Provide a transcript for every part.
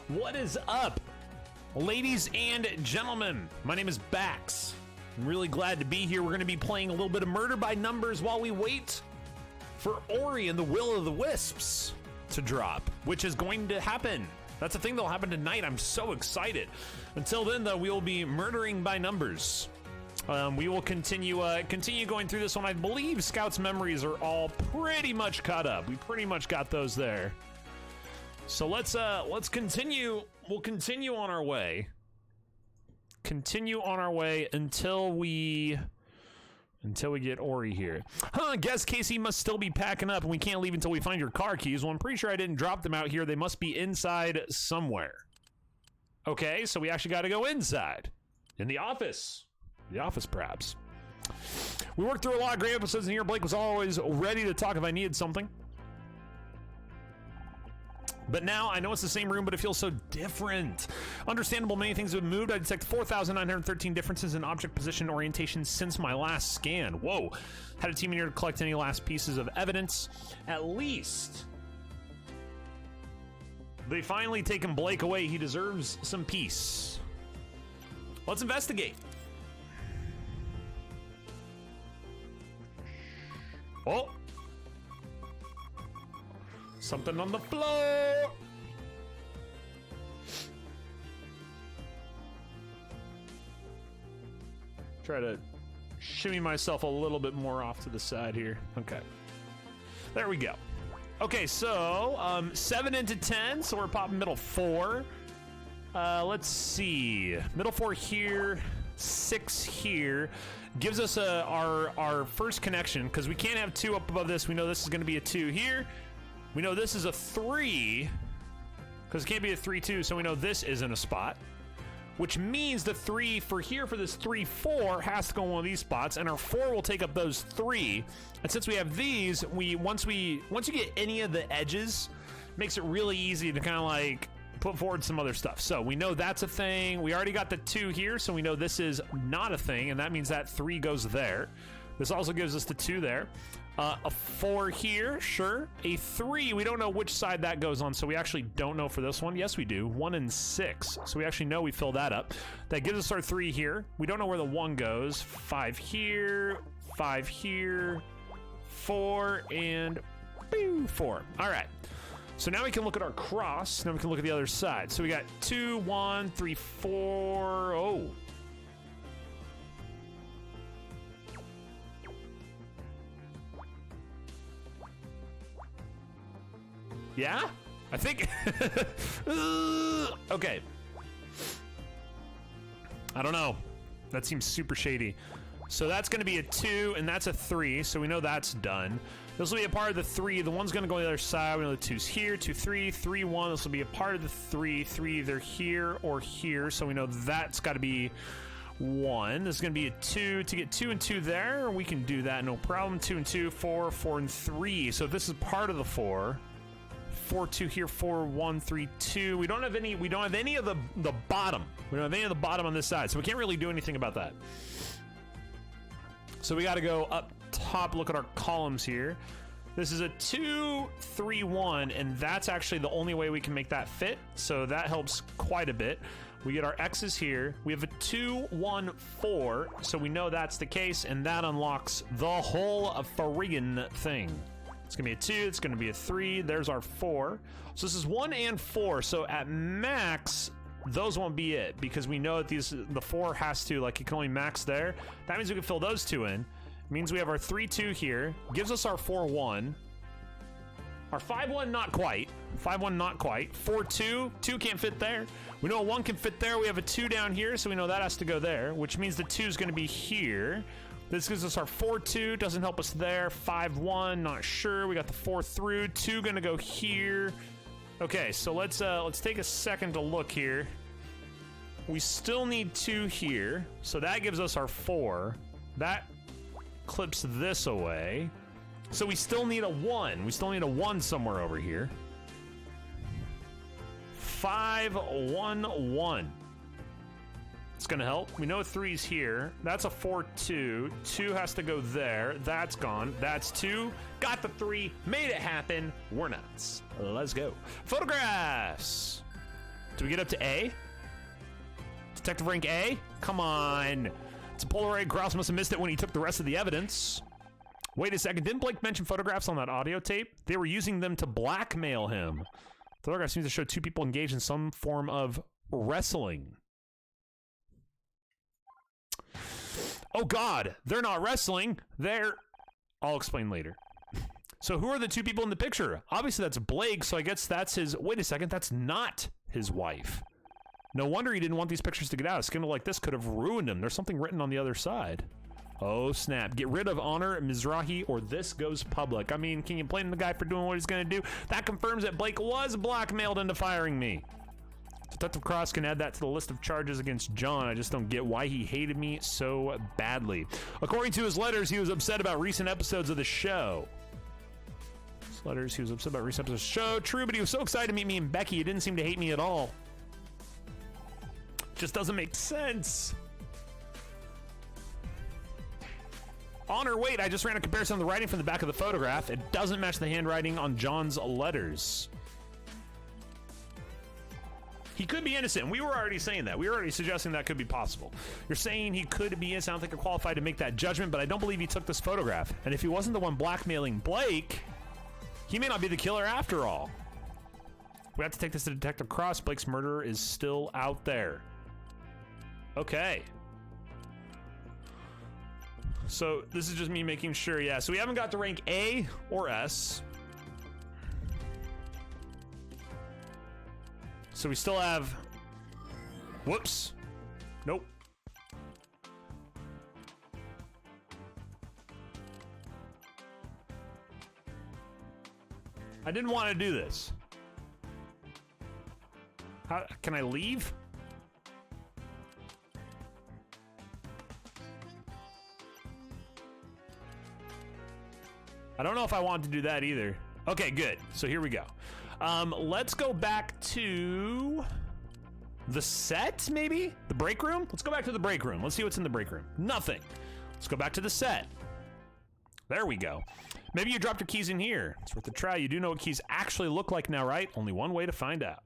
What is up, ladies and gentlemen? My name is Bax. I'm really glad to be here. We're going to be playing a little bit of Murder by Numbers while we wait for Ori and the Will of the Wisps to drop, which is going to happen. That's a thing that'll happen tonight. I'm so excited. Until then, though, we will be murdering by numbers. We will continue going through this one. I believe Scout's memories are all pretty much caught up. We pretty much got those there. So let's continue. We'll continue on our way. Continue on our way until we get Ori here. Guess Casey must still be packing up and we can't leave until we find your car keys. Well, I'm pretty sure I didn't drop them out here. They must be inside somewhere. Okay, so we actually got to go inside. In the office. The office, perhaps. We worked through a lot of great episodes in here. Blake was always ready to talk if I needed something. But now, I know it's the same room, but it feels so different. Understandable, many things have moved. I detect 4,913 differences in object position orientation since my last scan. Whoa. Had a team in here to collect any last pieces of evidence. At least they finally taken Blake away. He deserves some peace. Let's investigate. Oh. Something on the floor. Try to shimmy myself a little bit more off to the side here. Okay. There we go. Okay, so 7 into 10, so we're popping middle 4. Let's see. Middle 4 here, 6 here. Gives us our first connection, because we can't have 2 up above this. We know this is going to be a 2 here. We know this is a 3, because it can't be a 3-2, so we know this isn't a spot. Which means the 3 for here for this 3-4 has to go in one of these spots, and our 4 will take up those 3. And since we have these, once you get any of the edges, it makes it really easy to kind of like put forward some other stuff. So we know that's a thing. We already got the 2 here, so we know this is not a thing, and that means that 3 goes there. This also gives us the 2 there. A 4 here, sure. A 3, we don't know which side that goes on, so we actually don't know for this one. Yes, we do. 1 and 6. So we actually know we fill that up. That gives us our 3 here. We don't know where the 1 goes. 5 here, 5 here, 4, and 4. All right. So now we can look at our cross. Now we can look at the other side. So we got 2, 1, 3, 4. Oh. Yeah? I think... Okay. I don't know. That seems super shady. So that's going to be a 2, and that's a 3, so we know that's done. This will be a part of the 3. The 1's going to go on the other side. We know the 2's here, 2, 3, 3, 1. This will be a part of the 3. 3 either here or here, so we know that's got to be 1. This is going to be a 2. To get 2 and 2 there, we can do that, no problem. 2 and 2, 4, 4 and 3. So if this is part of the 4... 4, 2 here, 4, 1, 3, 2. We don't have any of the bottom. We don't have any of the bottom on this side, so we can't really do anything about that. So we got to go up top, look at our columns here. This is a 2, 3, 1, and that's actually the only way we can make that fit, so that helps quite a bit. We get our X's here. We have a 2, 1, 4, so we know that's the case, and that unlocks the whole friggin' thing. It's gonna be a 2, it's gonna be a 3, there's our 4. So this is 1 and 4, so at max, those won't be it, because we know that the 4 has to, like, it can only max there. That means we can fill those 2 in. It means we have our 3, 2 here, gives us our 4, 1. Our 5, 1, not quite. 5, 1, not quite. 4, 2, 2 can't fit there. We know a 1 can fit there, we have a 2 down here, so we know that has to go there, which means the 2 is gonna be here. This gives us our 4, 2, doesn't help us there. 5, 1, not sure. We got the 4 through. 2 gonna go here. Okay, so let's take a second to look here. We still need 2 here, so that gives us our 4. That clips this away. So we still need a 1. We still need a 1 somewhere over here. 5, 1, 1. It's gonna help. We know 3's here. That's a 4, 2. 2 has to go there. That's gone. That's 2. Got the 3. Made it happen. We're nuts. Let's go. Photographs. Do we get up to A? Detective rank A? Come on. It's a Polaroid. Grouse must have missed it when he took the rest of the evidence. Wait a second. Didn't Blake mention photographs on that audio tape? They were using them to blackmail him. The photograph seems to show two people engaged in some form of wrestling. Oh God, they're not wrestling. They're... I'll explain later. So who are the two people in the picture? Obviously that's Blake, so I guess that's his... Wait a second, that's not his wife. No wonder he didn't want these pictures to get out. A scandal like this could have ruined him. There's something written on the other side. Oh snap. Get rid of Honor Mizrahi or this goes public. I mean, can you blame the guy for doing what he's gonna do? That confirms that Blake was blackmailed into firing me. Detective Cross can add that to the list of charges against John. I just don't get why he hated me so badly. According to his letters, he was upset about recent episodes of the show. His letters, he was upset about recent episodes of the show. True, but he was so excited to meet me and Becky, he didn't seem to hate me at all. Just doesn't make sense. Honor, wait, I just ran a comparison of the writing from the back of the photograph. It doesn't match the handwriting on John's letters. He could be innocent. We were already saying that. We were already suggesting that could be possible. You're saying he could be innocent. I don't think you're qualified to make that judgment, but I don't believe he took this photograph. And if he wasn't the one blackmailing Blake, he may not be the killer after all. We have to take this to Detective Cross. Blake's murderer is still out there. Okay. So this is just me making sure, yeah. So we haven't got to rank A or S. So we still have... Whoops. Nope. I didn't want to do this. How, can I leave? I don't know if I want to do that either. Okay, good. So here we go. Let's go back to the set, maybe? The break room? Let's go back to the break room. Let's see what's in the break room. Nothing. Let's go back to the set. There we go. Maybe you dropped your keys in here. It's worth a try. You do know what keys actually look like now, right? Only one way to find out.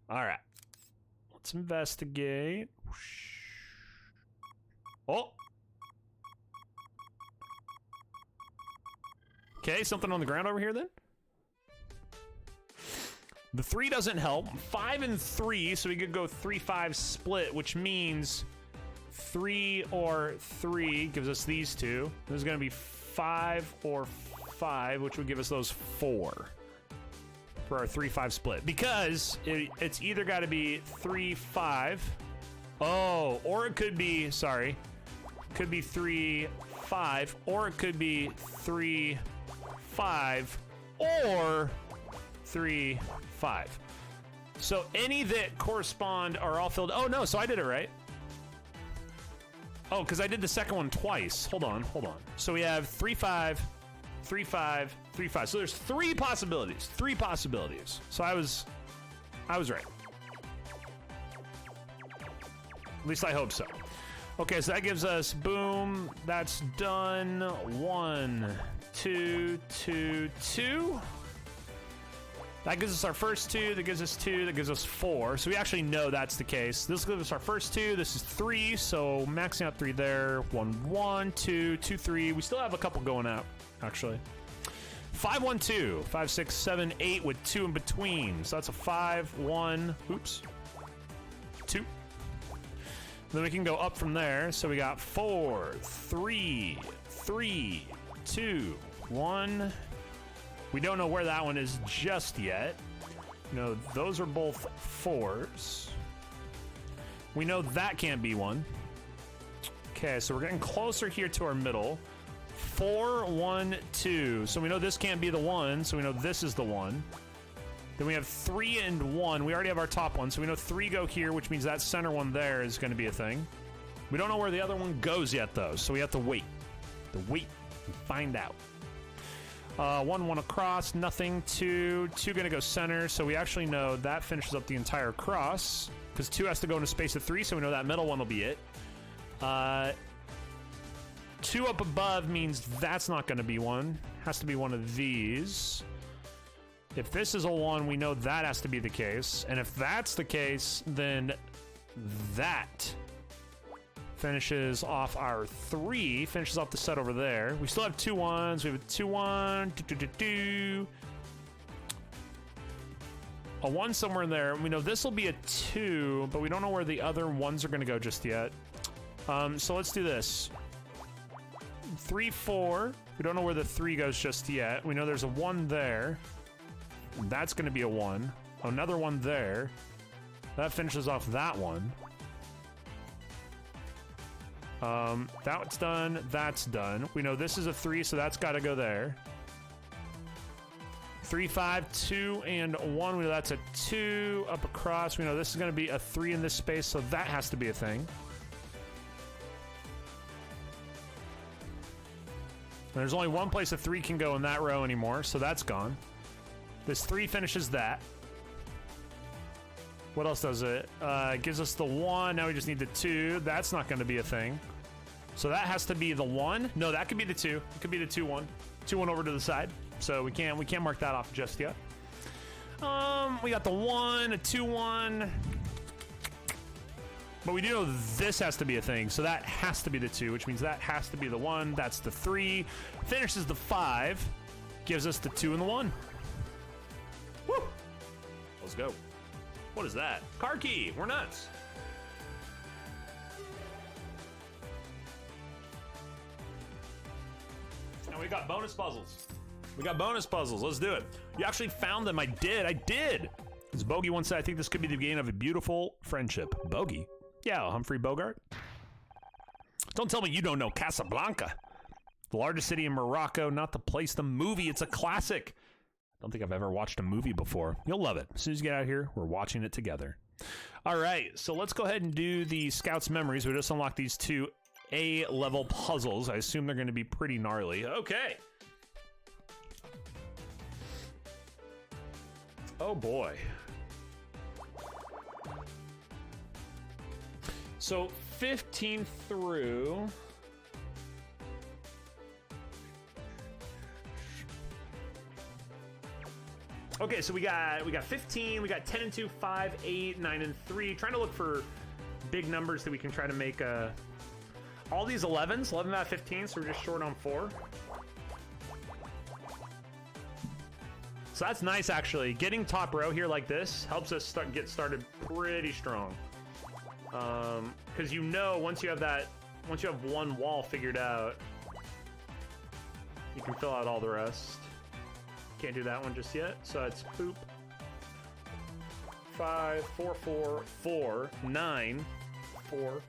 All right. Let's investigate. Oh. Okay, something on the ground over here then? The 3 doesn't help. 5 and 3, so we could go 3-5 split, which means 3 or 3 gives us these two. This is gonna be 5 or 5, which would give us those 4 for our 3-5 split. Because it's either gotta be 3-5. Oh, or it could be, sorry, could be 3-5, or it could be 3-5, or 3-5. So any that correspond are all filled. Oh no, so I did it right. Oh, because I did the second one twice. Hold on. So we have 3-5, 3-5, 3-5. So there's 3 possibilities. 3 possibilities. So I was right. At least I hope so. Okay, so that gives us, boom, that's done. 1, 2, 2, 2. That gives us our first 2, that gives us 2, that gives us 4. So we actually know that's the case. This gives us our first 2, this is 3, so maxing out 3 there. 1, 1, 2, 2, 3. We still have a couple going out, actually. 5, 1, 2, 5, 6, 7, 8 with 2 in between. So that's a 5, 1, oops, 2. Then we can go up from there. So we got 4, 3, 3, 2, 1. We don't know where that one is just yet. No, those are both 4s. We know that can't be one. Okay, so we're getting closer here to our middle. 4, 1, 2. So we know this can't be the one, so we know this is the one. Then we have 3 and 1. We already have our top one, so we know 3 go here, which means that center one there is going to be a thing. We don't know where the other one goes yet, though, so we have to wait. And find out. 1, 1 across, nothing. 2 gonna go center, so we actually know that finishes up the entire cross, because 2 has to go in a space of 3, so we know that middle one will be it. 2 up above means that's not gonna be one. Has to be one of these. If this is a 1, we know that has to be the case. And if that's the case, then that finishes off our 3, finishes off the set over there. We still have 2 1s. We have a 2 1. A 1 somewhere in there. We know this will be a 2, but we don't know where the other 1s are going to go just yet. So let's do this. 3 4. We don't know where the 3 goes just yet. We know there's a 1 there. That's going to be a 1. Another 1 there. That finishes off that one. That's done. That's done. We know this is a 3, so that's got to go there. 3 5 2 and 1. We know that's a 2 up across. We know this is going to be a 3 in this space, so that has to be a thing. And there's only one place a 3 can go in that row anymore, so that's gone. This 3 finishes that. What else does it? It gives us the 1. Now we just need the 2. That's not going to be a thing. So that has to be the 1. No, that could be the 2. It could be the 2 1. 2 1 over to the side. So we can't mark that off just yet. We got the 1, a 2 1. But we do know this has to be a thing. So that has to be the 2, which means that has to be the 1. That's the 3. Finishes the 5. Gives us the 2 and the 1. Woo! Let's go. What is that? Car key. We're nuts. And we got bonus puzzles. We got bonus puzzles. Let's do it. You actually found them. I did. As Bogey once said, I think this could be the beginning of a beautiful friendship. Bogey? Yeah, Humphrey Bogart. Don't tell me you don't know Casablanca. The largest city in Morocco, not the place, the movie. It's a classic. I don't think I've ever watched a movie before. You'll love it. As soon as you get out here, we're watching it together. All right, so let's go ahead and do the Scout's Memories. We just unlocked these 2 A-level puzzles. I assume they're going to be pretty gnarly. Okay. Oh, boy. So 15 through... Okay, so we got 15, we got 10 and 2, 5, 8, 9 and 3. Trying to look for big numbers that we can try to make all these 11s, 11 out of 15, so we're just short on 4. So that's nice, actually. Getting top row here like this helps us get started pretty strong. Because you know, once you have one wall figured out, you can fill out all the rest. Can't do that one just yet, so it's poop. 5, 4, 4, 4, 9, 4.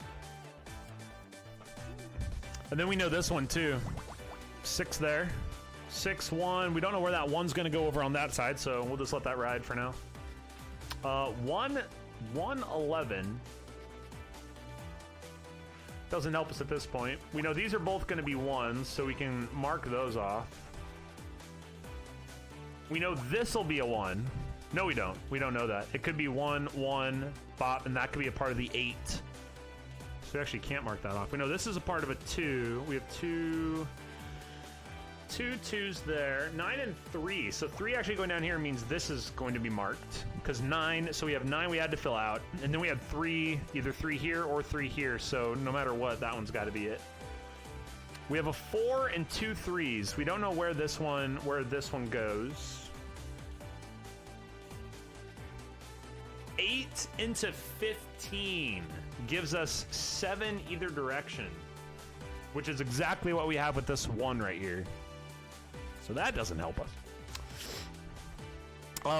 And then we know this one too. 6 there. 6, 1. We don't know where that 1's gonna go over on that side, so we'll just let that ride for now. 1, 11. Doesn't help us at this point. We know these are both gonna be 1s, so we can mark those off. We know this will be a 1. No, we don't. We don't know that. It could be 1, 1, bop, and that could be a part of the 8. So we actually can't mark that off. We know this is a part of a 2. We have 2 2s there. 9 and 3. So 3 actually going down here means this is going to be marked. Because 9, so we have 9 we had to fill out. And then we have 3, either 3 here or 3 here. So no matter what, that one's got to be it. We have a 4 and 2 3s. We don't know where this one goes. 8 into 15 gives us 7 either direction, which is exactly what we have with this 1 right here. So that doesn't help us.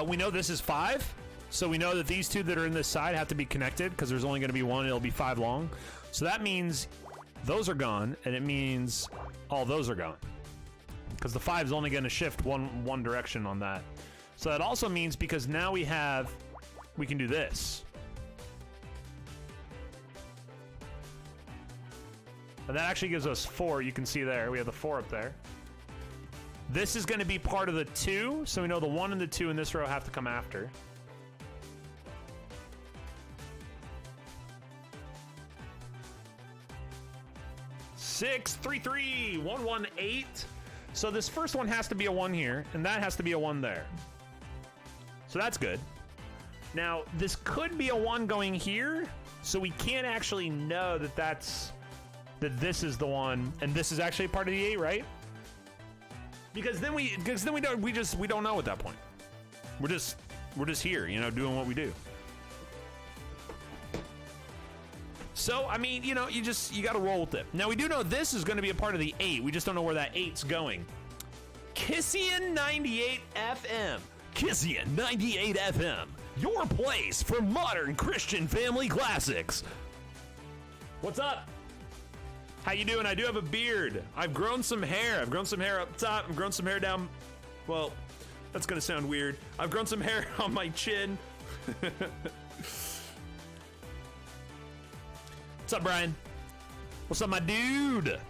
We know this is 5, so we know that these 2 that are in this side have to be connected because there's only going to be 1. It'll be 5 long. So that means those are gone, and it means all those are gone because the 5 is only going to shift one direction on that. So that also means because now we can do this. And that actually gives us 4. You can see there, we have the 4 up there. This is going to be part of the 2, so we know the 1 and the 2 in this row have to come after. Six, 3, 3, 1, 1, 8. So this first one has to be a 1 here, and that has to be a 1 there. So that's good. Now, this could be a 1 going here, so we can't actually know that that this is the one, and this is actually part of the 8, right? Because then we don't know at that point. We're just here, you know, doing what we do. So, I mean, you know, you got to roll with it. Now, we do know this is going to be a part of the 8. We just don't know where that 8's going. Kissian 98 FM. Kissian 98 FM. Your place for modern Christian family classics. What's up? How you doing? I do have a beard. I've grown some hair. I've grown some hair up top. I've grown some hair down. Well, that's going to sound weird. I've grown some hair on my chin. What's up, Brian? What's up, my dude?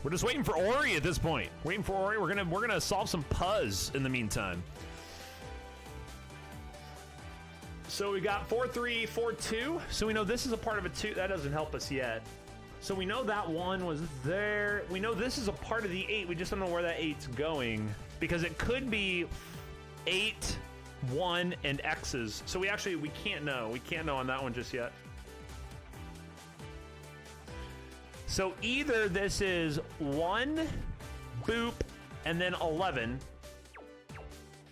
We're just waiting for Ori at this point. Waiting for Ori. We're gonna solve some puzz in the meantime. So we got 4-3, 4-2. So we know this is a part of a 2. That doesn't help us yet. So we know that 1 was there. We know this is a part of the 8. We just don't know where that 8's going because it could be 8, 1, and X's. So we can't know. We can't know on that one just yet. So either this is 1, boop, and then 11.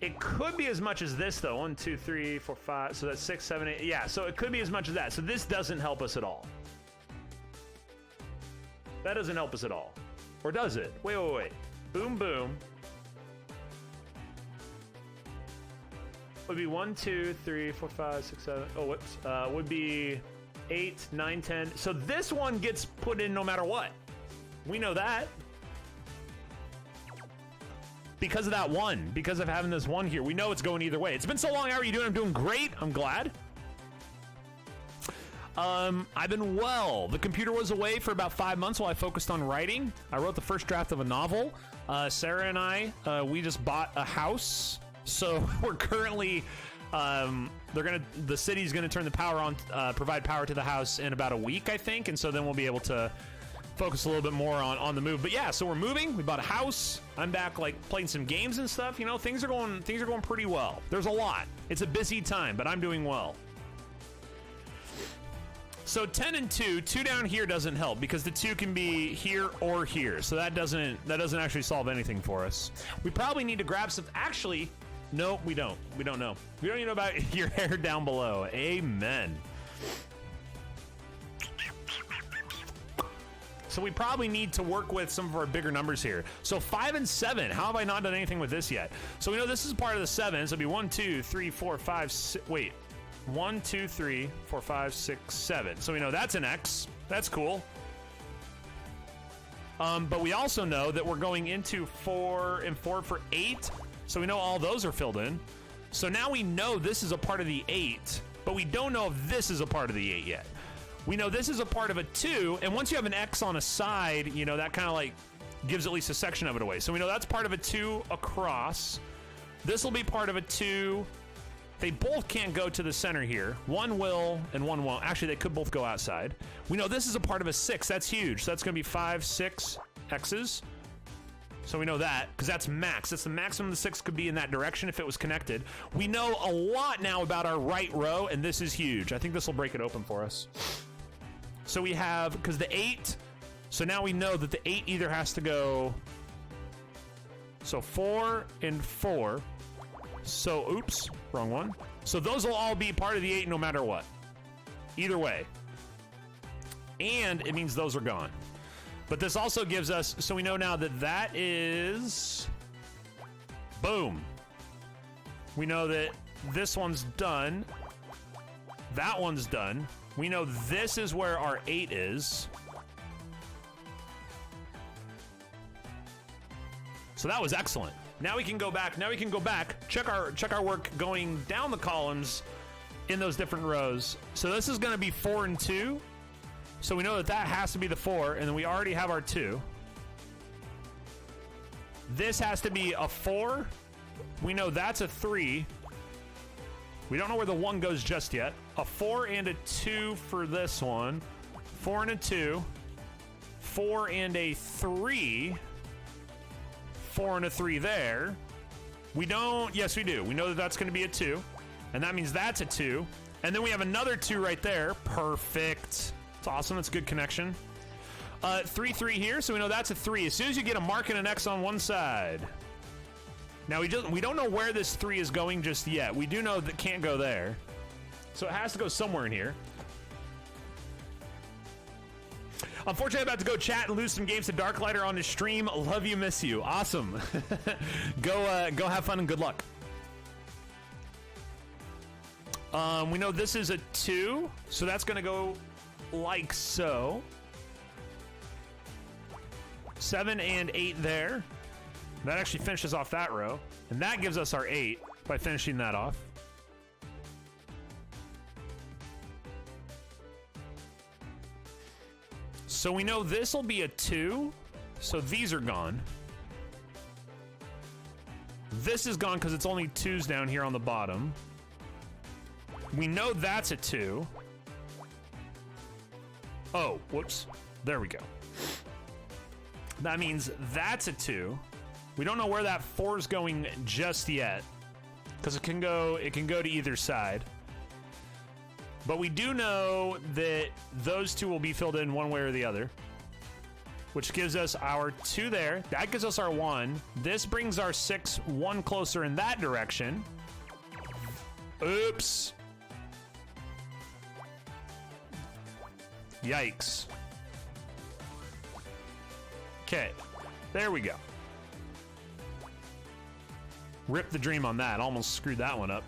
It could be as much as this, though. 1, 2, 3, 4, 5. So that's 6, 7, 8. Yeah, so it could be as much as that. So this doesn't help us at all. That doesn't help us at all. Or does it? Wait. Boom, boom. Would be 1, 2, 3, 4, 5, 6, 7. Oh, whoops. Would be 8, 9, 10. So this one gets put in no matter what. We know that. Because of that 1. Because of having this 1 here. We know it's going either way. It's been so long. How are you doing? I'm doing great. I'm glad. I've been well. The computer was away for about 5 months while I focused on writing. I wrote the first draft of a novel. Sarah and I, we just bought a house. So we're currently... the city's gonna turn the power on, provide power to the house in about a week, I think, and so then we'll be able to focus a little bit more on the move. But yeah, so we're moving. We bought a house. I'm back, like, playing some games and stuff. You know, things are going pretty well. There's a lot. It's a busy time, but I'm doing well. So 10 and 2 down here doesn't help because the 2 can be here or here. So that doesn't actually solve anything for us. We probably need to grab some. Actually. No, we don't. We don't know. We don't even know about your hair down below. Amen. So we probably need to work with some of our bigger numbers here. So 5 and 7. How have I not done anything with this yet? So we know this is part of the 7. So it'll be 1, 2, 3, 4, 5, 6. Wait. 1, 2, 3, 4, 5, 6, 7. So we know that's an X. That's cool. But we also know that we're going into 4 and 4 for 8. So we know all those are filled in. So now we know this is a part of the 8, but we don't know if this is a part of the 8 yet. We know this is a part of a 2, and once you have an X on a side, you know, that kind of like gives at least a section of it away. So we know that's part of a 2 across. This will be part of a 2. They both can't go to the center here. One will and one won't. Actually, they could both go outside. We know this is a part of a 6. That's huge. So that's going to be 5, 6 X's. So we know that, because that's max. That's the maximum the 6 could be in that direction if it was connected. We know a lot now about our right row, and this is huge. I think this will break it open for us. So we have, because the 8, so now we know that the 8 either has to go, so 4 and 4. So, oops, wrong one. So those will all be part of the 8 no matter what. Either way. And it means those are gone. But this also gives us, so we know now that that is, boom. We know that this one's done. That one's done. We know this is where our 8 is. So that was excellent. Now we can go back. Now we can go back. Check our work going down the columns in those different rows. So this is going to be 4 and 2. So we know that that has to be the 4, and then we already have our 2. This has to be a 4. We know that's a 3. We don't know where the 1 goes just yet. A 4 and a 2 for this one. 4 and a 2. 4 and a 3. 4 and a 3 there. We don't. Yes, we do. We know that that's going to be a 2. And that means that's a 2. And then we have another 2 right there. Perfect. It's awesome. That's a good connection. 3, 3 here, so we know that's a 3. As soon as you get a mark and an X on one side. Now, we don't know where this 3 is going just yet. We do know that it can't go there. So it has to go somewhere in here. Unfortunately, I'm about to go chat and lose some games to Darklighter on his stream. Love you, miss you. Awesome. Go have fun and good luck. We know this is a 2, so that's going to go like so. 7 and 8 there. That actually finishes off that row. And that gives us our 8 by finishing that off. So we know this will be a 2. So these are gone. This is gone because it's only 2s down here on the bottom. We know that's a 2. Oh, whoops. There we go. That means that's a 2. We don't know where that 4 is going just yet, because it can go to either side. But we do know that those 2 will be filled in one way or the other, which gives us our 2 there. That gives us our 1. This brings our 6 one closer in that direction. Oops. Yikes. Okay, there we go. Rip the dream on that. Almost screwed that one up.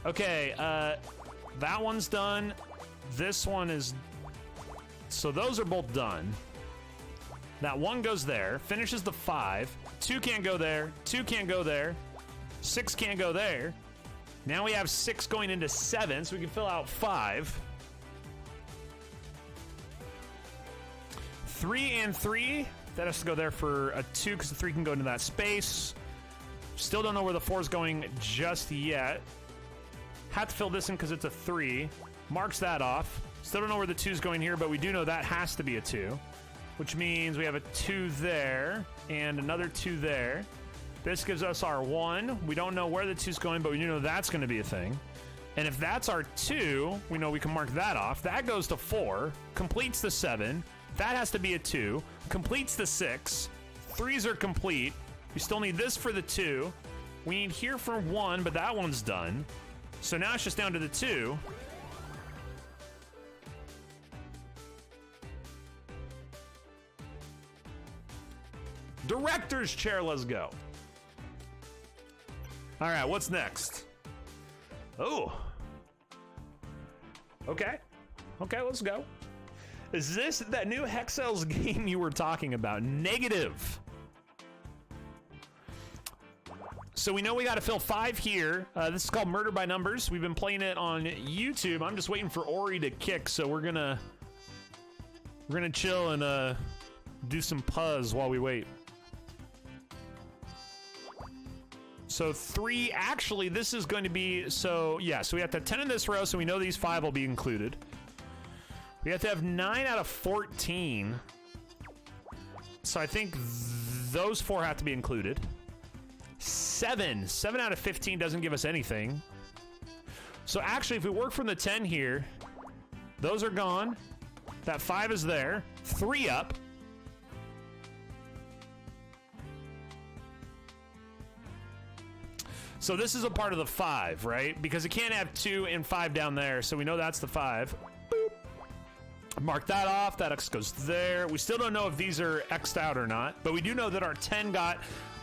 Okay, that one's done. This one is... So those are both done. That 1 goes there, finishes the 5. 2 can't go there. 2 can't go there. 6 can't go there. Now we have 6 going into 7, so we can fill out 5. 3 and 3. That has to go there for a 2 because the 3 can go into that space. Still don't know where the 4 is going just yet. Have to fill this in because it's a 3. Marks that off. Still don't know where the 2 is going here, but we do know that has to be a 2. Which means we have a 2 there and another 2 there. This gives us our 1. We don't know where the 2 is going, but we do know that's going to be a thing. And if that's our 2, we know we can mark that off. That goes to 4. Completes the 7. That has to be a 2. Completes the 6. 3s are complete. We still need this for the 2. We need here for 1, but that one's done. So now it's just down to the 2. Director's chair, let's go. All right, what's next? Oh. Okay. Okay, let's go. Is this that new Hexels game you were talking about? Negative. So we know we got to fill 5 here. This is called Murder by Numbers. We've been playing it on YouTube. I'm just waiting for Ori to kick, so we're gonna chill and do some puzz while we wait. So 3, actually, this is going to be, so yeah, so we have to have 10 in this row, so we know these 5 will be included. We have to have 9 out of 14. So I think those 4 have to be included. 7 out of 15 doesn't give us anything. So actually, if we work from the 10 here, those are gone. That 5 is there. 3 up. So this is a part of the 5, right? Because it can't have 2 and 5 down there, so we know that's the 5. Boop. Mark that off. That X goes there. We still don't know if these are X'd out or not, but we do know that our 10 got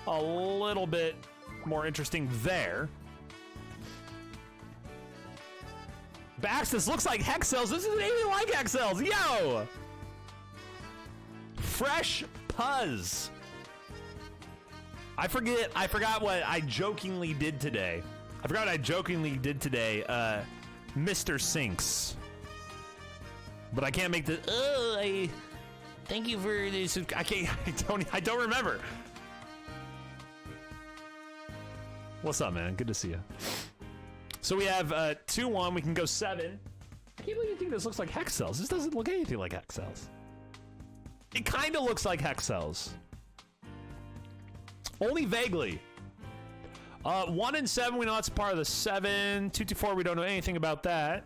a little bit more interesting there. Bax, this looks like Hexels. This isn't anything like Hexels. Yo! Fresh Puzz. I forgot what I jokingly did today. Mr. Sinks. But I can't make the, thank you for this. I don't remember. What's up, man? Good to see you. So we have 2-1. We can go 7. I can't believe you think this looks like Hexels. This doesn't look anything like Hexels. It kind of looks like Hexels. Only vaguely. 1 and 7, we know that's part of the 7. 2 to 4, we don't know anything about that.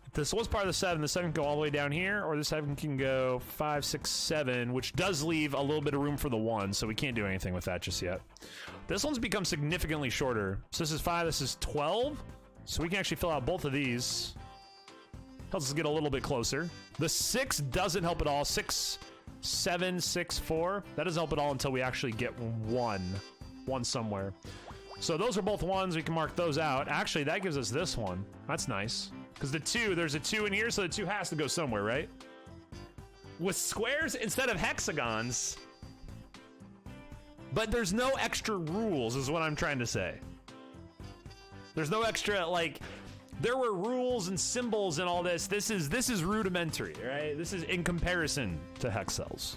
If this was part of the 7 can go all the way down here, or the 7 can go 5, 6, 7, which does leave a little bit of room for the 1, so we can't do anything with that just yet. This one's become significantly shorter. So this is 5, this is 12, so we can actually fill out both of these. Helps us get a little bit closer. The 6 doesn't help at all. 6, 7, 6, 4. That doesn't help at all until we actually get 1 somewhere. So those are both 1s. We can mark those out. Actually, that gives us this one. That's nice. Because the 2, there's a 2 in here, so the 2 has to go somewhere, right? With squares instead of hexagons. But there's no extra rules, is what I'm trying to say. There's no extra, like... There were rules and symbols and all this. This is rudimentary, right? This is in comparison to hex cells.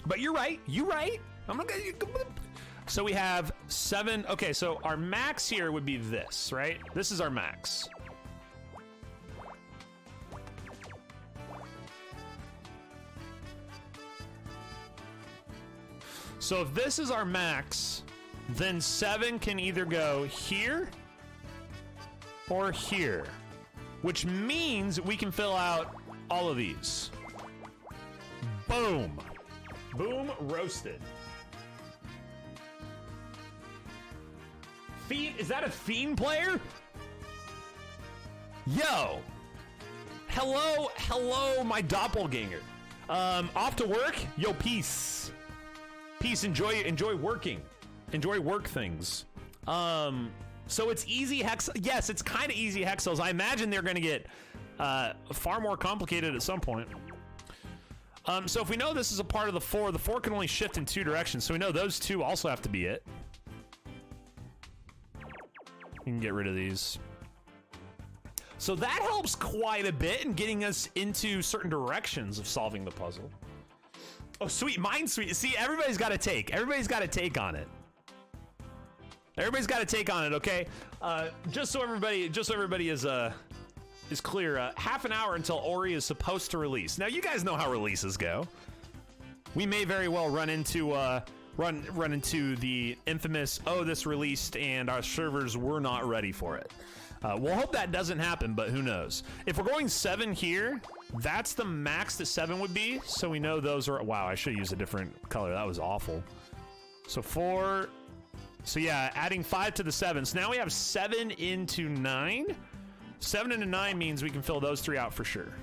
But you're right. You're right. I'm gonna. So we have 7. Okay, so our max here would be this, right? This is our max. So if this is our max, then 7 can either go here or here, which means we can fill out all of these. Boom. Boom, roasted. Fiend, is that a Fiend player? Yo. Hello, my doppelganger. Off to work? Yo, peace. Peace, enjoy working. Enjoy work things. So it's easy hex. Yes, it's kind of easy hex cells. I imagine they're going to get far more complicated at some point. So if we know this is a part of the 4 can only shift in 2 directions. So we know those 2 also have to be it. You can get rid of these. So that helps quite a bit in getting us into certain directions of solving the puzzle. Oh, sweet, mine sweet. See, everybody's got a take. Everybody's got a take on it. Everybody's got a take on it, okay? Just so everybody is clear, half an hour until Ori is supposed to release. Now, you guys know how releases go. We may very well run into the infamous, oh, this released and our servers were not ready for it. We'll hope that doesn't happen, but who knows? If we're going 7 here, that's the max that 7 would be. So we know those are, wow, I should have used a different color. That was awful. So 4, so yeah, adding 5 to the 7. So now we have 7 into 9. 7 into 9 means we can fill those 3 out for sure.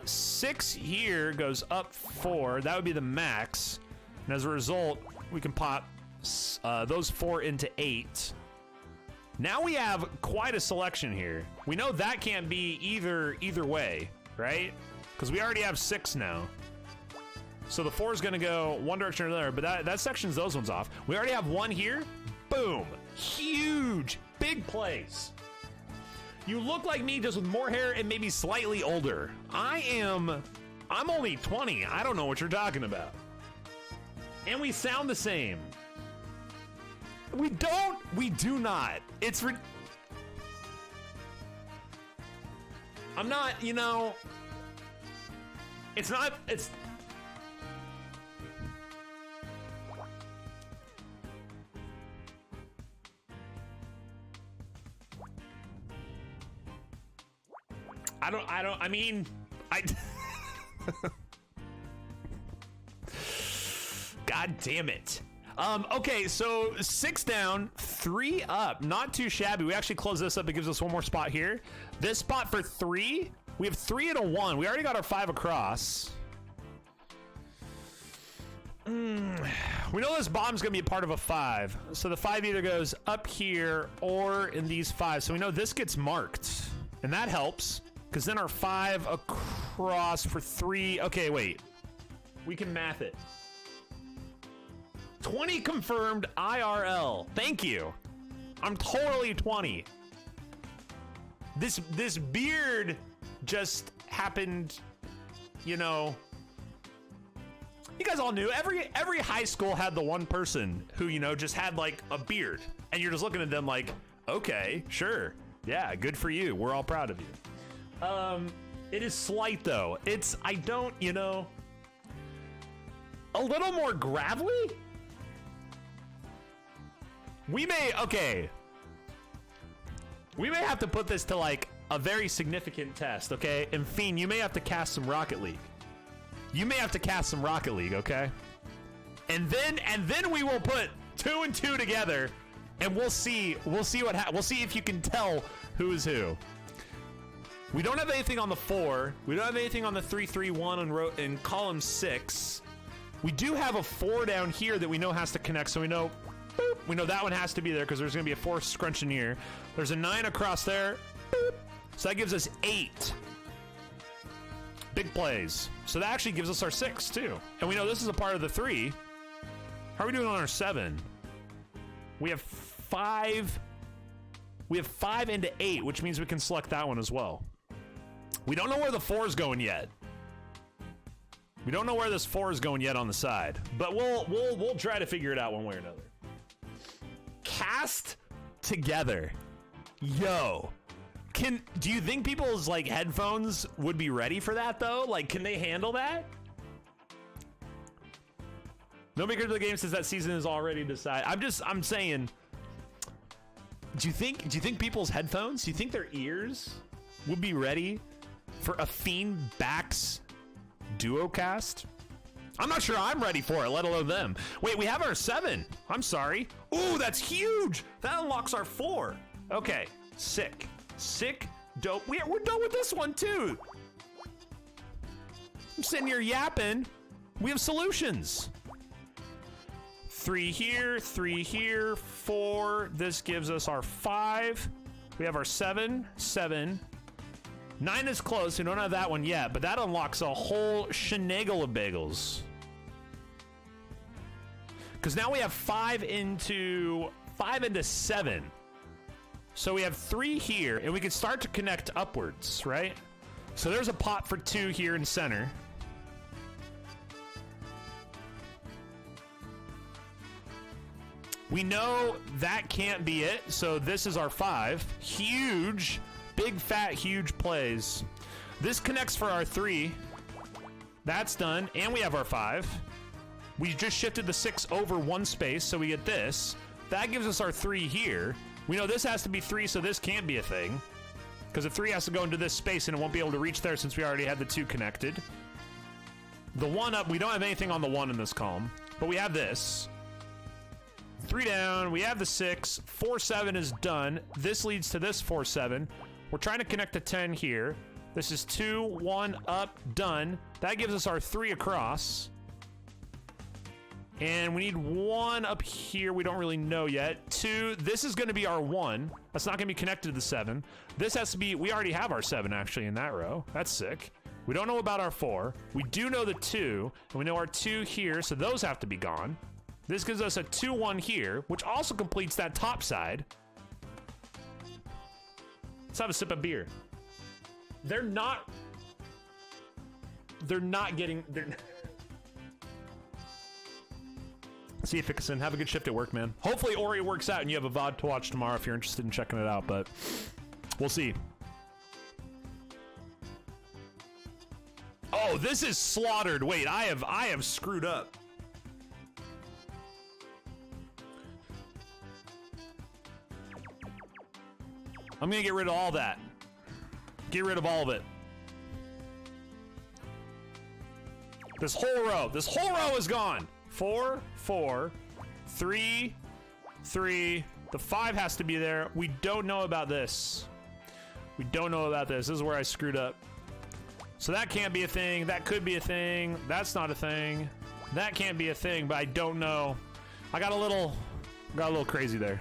6 here goes up 4. That would be the max. And as a result, we can pop those 4 into 8. Now we have quite a selection here. We know that can't be either way, right? Because we already have 6 now. So the 4 is going to go one direction or another, but that sections those ones off. We already have 1 here. Boom. Huge. Big plays. You look like me, just with more hair and maybe slightly older. I'm only 20. I don't know what you're talking about. And we sound the same. We do not. I'm not, it's not, I mean, God damn it. Okay, so 6 down, 3 up. Not too shabby. We actually close this up. It gives us one more spot here. This spot for 3, we have 3 and a 1. We already got our 5 across. We know this bomb's gonna be a part of a 5. So the 5 either goes up here or in these 5. So we know this gets marked. And that helps, because then our 5 across for 3. Okay, wait. We can math it. 20 confirmed IRL. Thank you. I'm totally 20. This beard just happened, you guys all knew every high school had the one person who, just had like a beard, and you're just looking at them like, okay, sure. Yeah, good for you. We're all proud of you. It is slight though. A little more gravelly? We may, okay. We may have to put this to like a very significant test, okay? And Fiend, you may have to cast some Rocket League. You may have to cast some Rocket League, okay? And then we will put 2 and 2 together, and we'll see we'll see if you can tell who's who. We don't have anything on the 4. We don't have anything on the 3-3-1 in column 6. We do have a 4 down here that we know has to connect, so we know, boop, we know that one has to be there because there's going to be a 4 scrunching here. There's a 9 across there. Boop. So that gives us 8 big plays. So that actually gives us our 6 too. And we know this is a part of the 3. How are we doing on our 7? We have 5. We have 5 into 8, which means we can select that one as well. We don't know where the 4 is going yet. We don't know where this 4 is going yet on the side, but we'll try to figure it out one way or another. Cast together. Yo. Do you think people's like headphones would be ready for that though? Like, can they handle that? No maker of the game says that season is already decided. I'm saying, do you think people's headphones, do you think their ears would be ready for a Fiend Bax duo cast? I'm not sure I'm ready for it, let alone them. Wait, we have our 7. I'm sorry. Ooh, that's huge. That unlocks our 4. Okay, sick, dope. We're done with this one too. I'm sitting here yapping. We have solutions. 3 here, 3 here, 4. This gives us our 5. We have our 7. 9 is close. We don't have that one yet, but that unlocks a whole shenagle of bagels. Because now we have 5 into 7. So we have 3 here, and we can start to connect upwards, right? So there's a pot for 2 here in center. We know that can't be it, so this is our 5. Huge, big, fat, huge plays. This connects for our 3. That's done, and we have our 5. We just shifted the 6 over 1 space, so we get this. That gives us our 3 here. We know this has to be 3, so this can't be a thing. Because the 3 has to go into this space, and it won't be able to reach there since we already had the 2 connected. The 1 up, we don't have anything on the 1 in this column, but we have this. 3 down, we have the 6, 4-7 is done. This leads to this 4-7. We're trying to connect a 10 here. This is 2, 1 up, done. That gives us our 3 across. And we need 1 up here, we don't really know yet. 2, this is gonna be our 1. That's not gonna be connected to the 7. This has to be, we already have our 7 actually in that row. That's sick. We don't know about our 4. We do know the 2, and we know our 2 here, so those have to be gone. This gives us a 2-1 here, which also completes that top side. Let's have a sip of beer. They're not getting... See you, Fickerson. Have a good shift at work, man. Hopefully Ori works out and you have a VOD to watch tomorrow if you're interested in checking it out, but we'll see. Oh, this is slaughtered. Wait, I have screwed up. I'm gonna get rid of all that. Get rid of all of it. This whole row is gone. 4, 4, 3, 3. The 5 has to be there. We don't know about this. We don't know about this. This is where I screwed up. So that can't be a thing. That could be a thing. That's not a thing. That can't be a thing, but I don't know. I got a little crazy there.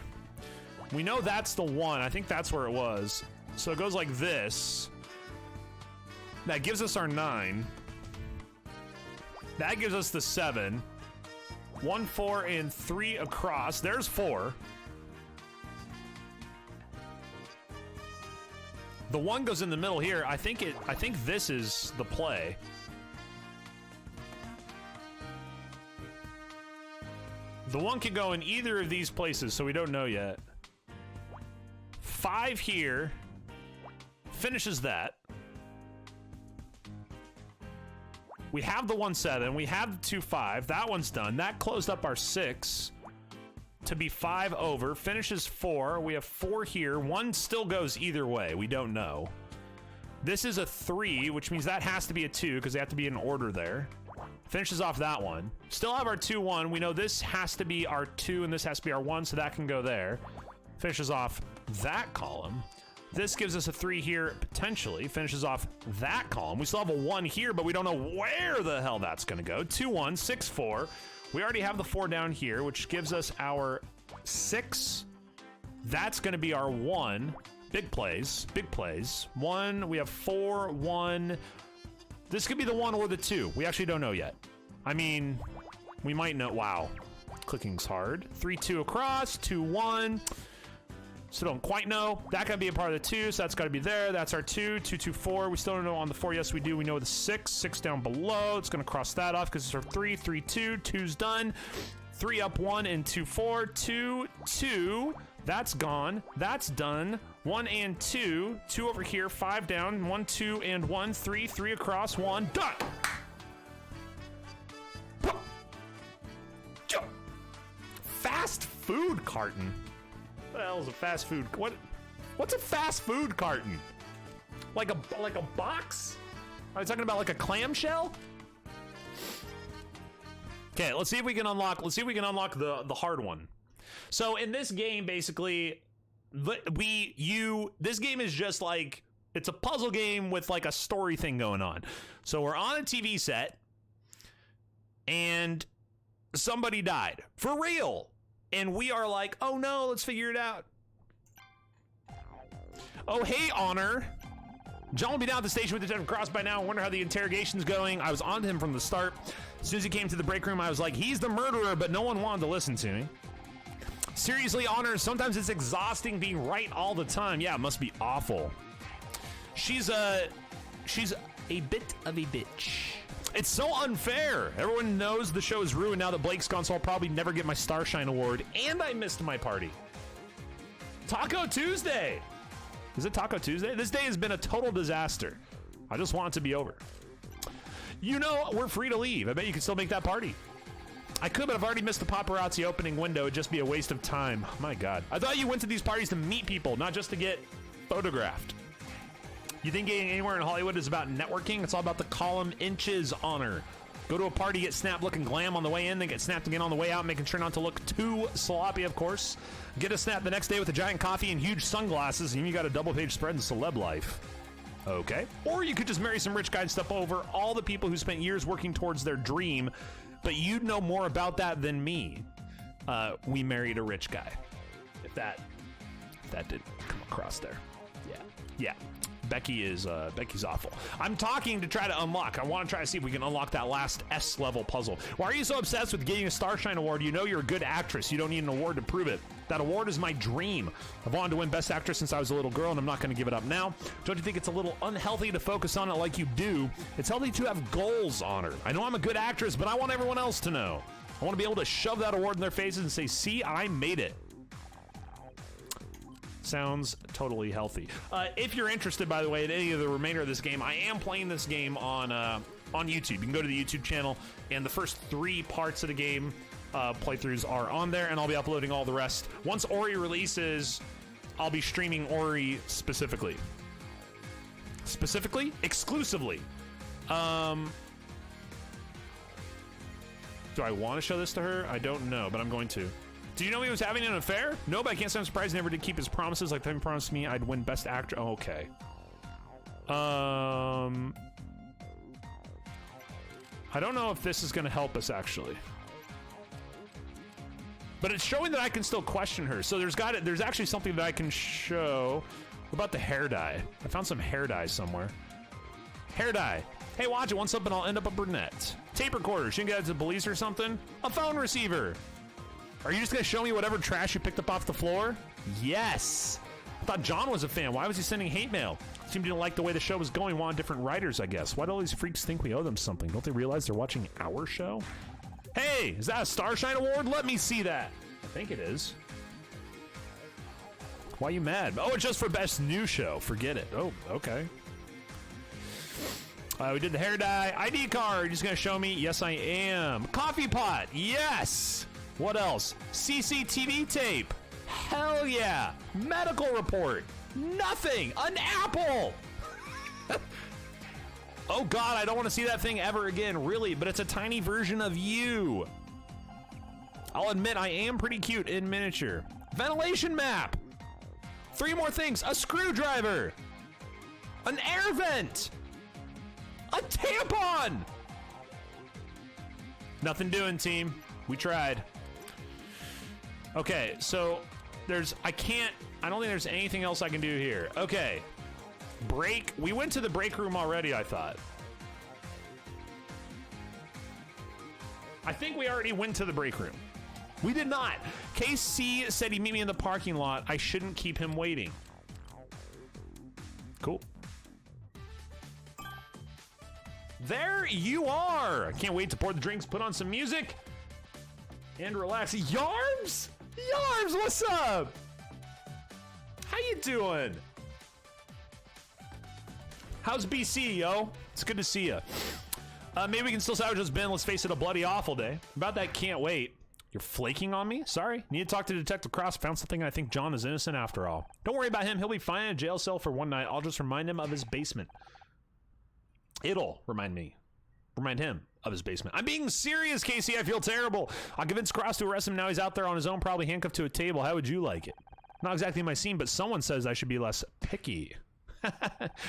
We know that's the 1. I think that's where it was. So it goes like this. That gives us our 9. That gives us the 7. 1, 4, and 3 across. There's 4. The 1 goes in the middle here. I think this is the play. The 1 can go in either of these places, so we don't know yet. 5 here finishes that. We have the 1-7. We have the 2-5. That one's done. That closed up our 6. to be 5 over. Finishes 4. We have 4 here. 1 still goes either way. We don't know. This is a 3, which means that has to be a 2 because they have to be in order there. Finishes off that one. Still have our 2-1. We know this has to be our 2 and this has to be our 1, so that can go there. Finishes off that column. This gives us a 3 here, potentially. Finishes off that column. We still have a 1 here, but we don't know where the hell that's going to go. 2-1, 6-4. We already have the 4 down here, which gives us our 6. That's going to be our 1. Big plays, big plays. 1, we have 4, 1. This could be the 1 or the 2. We actually don't know yet. I mean, we might know. Wow. Clicking's hard. 3-2 across, 2-1. Still don't quite know. That could be a part of the 2, so that's got to be there. That's our 2, 2, 4. We still don't know on the 4. Yes, we do. We know the 6. 6 down below. It's going to cross that off because it's our 3, 3, 2. 2's done. 3 up 1 and 2, 4. 2, 2. That's gone. That's done. 1 and 2. 2 over here. 5 down. 1, 2, and 1. 3. 3 across. 1. Done. Fast food carton. What the hell is a fast food? What's a fast food carton? Like a box? Are you talking about like a clamshell? Okay, let's see if we can unlock. Let's see if we can unlock the hard one. So in this game, basically, this game is just like, it's a puzzle game with like a story thing going on. So we're on a TV set, and somebody died for real. And we are like, oh no, let's figure it out. Oh, hey, Honor. John will be down at the station with Detective Cross by now. I wonder how the interrogation's going. I was on to him from the start. As soon as he came to the break room, I was like, he's the murderer, but no one wanted to listen to me. Seriously, Honor, sometimes it's exhausting being right all the time. Yeah, it must be awful. She's a bit of a bitch. It's so unfair. Everyone knows the show is ruined now that Blake's gone, so I'll probably never get my Starshine Award, and I missed my party. Taco Tuesday. Is it Taco Tuesday? This day has been a total disaster. I just want it to be over. You know, we're free to leave. I bet you can still make that party. I could, but I've already missed the paparazzi opening window. It'd just be a waste of time. My God. I thought you went to these parties to meet people, not just to get photographed. You think getting anywhere in Hollywood is about networking? It's all about the column inches, Honor. Go to a party, get snapped looking glam on the way in, then get snapped again on the way out, making sure not to look too sloppy, of course. Get a snap the next day with a giant coffee and huge sunglasses, and you got a double-page spread in celeb life. Okay. Or you could just marry some rich guy and step over all the people who spent years working towards their dream, but you'd know more about that than me. We married a rich guy. If that didn't come across there. Yeah. Becky's awful. I'm talking to try to unlock. I want to try to see if we can unlock that last S level puzzle. Why are you so obsessed with getting a Starshine Award? You know you're a good actress. You don't need an award to prove it. That award is my dream. I've wanted to win Best Actress since I was a little girl, and I'm not going to give it up now. Don't you think it's a little unhealthy to focus on it like you do? It's healthy to have goals, Honor. I know I'm a good actress, but I want everyone else to know. I want to be able to shove that award in their faces and say, see, I made it. Sounds totally healthy. If you're interested, by the way, in any of the remainder of this game, I am playing this game on YouTube. You can go to the YouTube channel, and the first 3 parts of the game playthroughs are on there, and I'll be uploading all the rest. Once Ori releases, I'll be streaming Ori specifically. Exclusively. Do I want to show this to her? I don't know, but I'm going to. Do you know he was having an affair? No, but I can't say I'm surprised he never did keep his promises. Like, he promised me I'd win Best Actor. Oh, okay. I don't know if this is going to help us, actually. But it's showing that I can still question her. So there's actually something that I can show. What about the hair dye? I found some hair dye somewhere. Hair dye. Hey, watch it. Once up and I'll end up a brunette. Tape recorder. She can get it to the police or something. A phone receiver. Are you just going to show me whatever trash you picked up off the floor? Yes. I thought John was a fan. Why was he sending hate mail? Seemed to like the way the show was going. Wanted different writers, I guess. Why do all these freaks think we owe them something? Don't they realize they're watching our show? Hey, is that a Starshine Award? Let me see that. I think it is. Why are you mad? Oh, it's just for Best New Show. Forget it. Oh, okay. We did the hair dye. ID card. You're just going to show me? Yes, I am. Coffee pot. Yes. What else? CCTV tape. Hell yeah. Medical report. Nothing. An apple. Oh God, I don't want to see that thing ever again, really, but it's a tiny version of you. I'll admit I am pretty cute in miniature. Ventilation map. 3 more things. A screwdriver. An air vent. A tampon. Nothing doing, team. We tried. Okay, so I don't think there's anything else I can do here. Okay. Break. We went to the break room already, I thought. I think we already went to the break room. We did not. KC said he'd meet me in the parking lot. I shouldn't keep him waiting. Cool. There you are. I can't wait to pour the drinks, put on some music, and relax. Yarbs? Yarbs, what's up? How you doing? How's BC, yo? It's good to see you. Maybe we can still salvage this bin. Let's face it, a bloody awful day. About that, can't wait. You're flaking on me? Sorry. Need to talk to Detective Cross. Found something. I think John is innocent after all. Don't worry about him. He'll be fine in a jail cell for one night. I'll just remind him of his basement. It'll remind him of his basement. I'm being serious, Casey. I feel terrible. I'll convince Cross to arrest him. Now he's out there on his own, probably handcuffed to a table. How would you like it? Not exactly my scene, but someone says I should be less picky.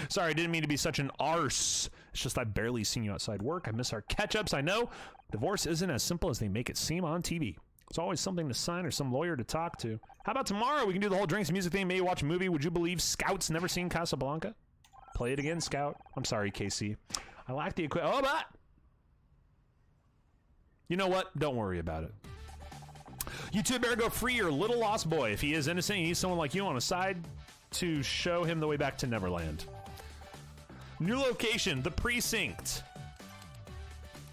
Sorry, I didn't mean to be such an arse. It's just I've barely seen you outside work. I miss our catch-ups. I know divorce isn't as simple as they make it seem on TV. It's always something to sign or some lawyer to talk to. How about tomorrow? We can do the whole drinks and music thing. Maybe watch a movie. Would you believe Scout's never seen Casablanca? Play it again, Scout. I'm sorry, Casey. I lack the equipment. Oh, but you know what? Don't worry about it. You two better go free your little lost boy. If he is innocent, he needs someone like you on his side to show him the way back to Neverland. New location, the precinct.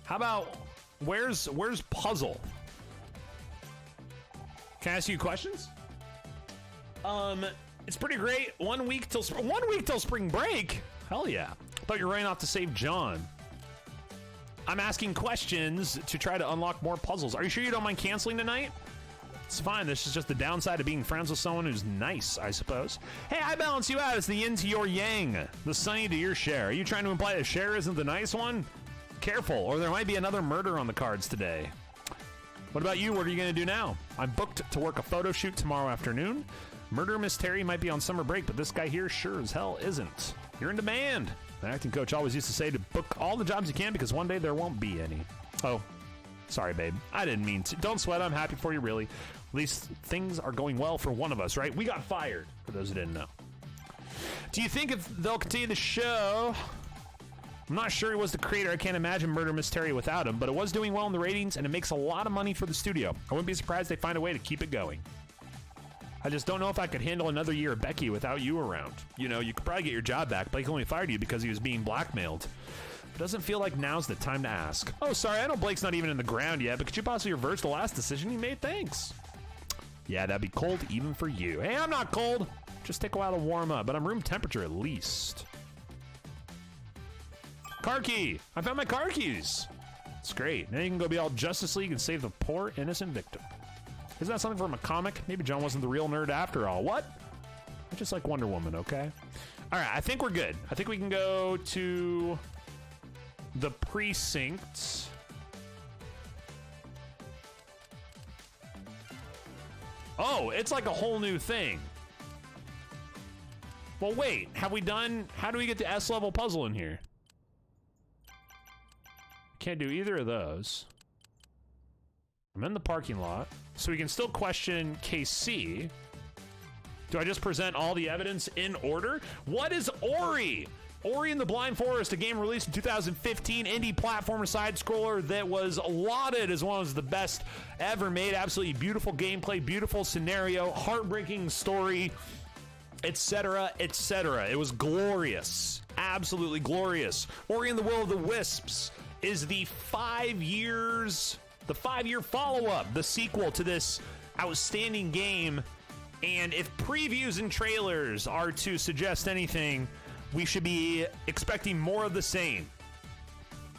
How about where's Puzzle? Can I ask you questions? It's pretty great. 1 week till spring break. Hell yeah! Thought you were running off to save John. I'm asking questions to try to unlock more puzzles. Are you sure you don't mind canceling tonight? It's fine. This is just the downside of being friends with someone who's nice, I suppose. Hey, I balance you out. It's the yin to your yang, the sunny to your Cher. Are you trying to imply that Cher isn't the nice one? Careful, or there might be another murder on the cards today. What about you? What are you going to do now? I'm booked to work a photo shoot tomorrow afternoon. Murder Miss Terri might be on summer break, but this guy here sure as hell isn't. You're in demand. The acting coach always used to say to book all the jobs you can because one day there won't be any. Oh, sorry, babe. I didn't mean to. Don't sweat. I'm happy for you, really. At least things are going well for one of us, right? We got fired, for those who didn't know. Do you think if they'll continue the show? I'm not sure he was the creator. I can't imagine Murder Miss Terri without him, but it was doing well in the ratings, and it makes a lot of money for the studio. I wouldn't be surprised they find a way to keep it going. I just don't know if I could handle another year of Becky without you around. You know, you could probably get your job back. Blake only fired you because he was being blackmailed. It doesn't feel like now's the time to ask. Oh, sorry, I know Blake's not even in the ground yet, but could you possibly reverse the last decision he made? Thanks. Yeah, that'd be cold even for you. Hey, I'm not cold. Just take a while to warm up, but I'm room temperature at least. Car key. I found my car keys. It's great. Now you can go be all Justice League and save the poor innocent victim. Isn't that something from a comic? Maybe John wasn't the real nerd after all. What? I just like Wonder Woman, okay? All right, I think we're good. I think we can go to the precinct. Oh, it's like a whole new thing. Well, wait. Have we done... How do we get the S-level puzzle in here? Can't do either of those. I'm in the parking lot. So we can still question KC. Do I just present all the evidence in order? What is Ori? Ori and the Blind Forest, a game released in 2015, indie platformer side-scroller that was lauded as one of the best ever made. Absolutely beautiful gameplay, beautiful scenario, heartbreaking story, etc., etc. It was glorious. Absolutely glorious. Ori and the Will of the Wisps is the 5 years... The 5-year follow-up, the sequel to this outstanding game. And if previews and trailers are to suggest anything, we should be expecting more of the same.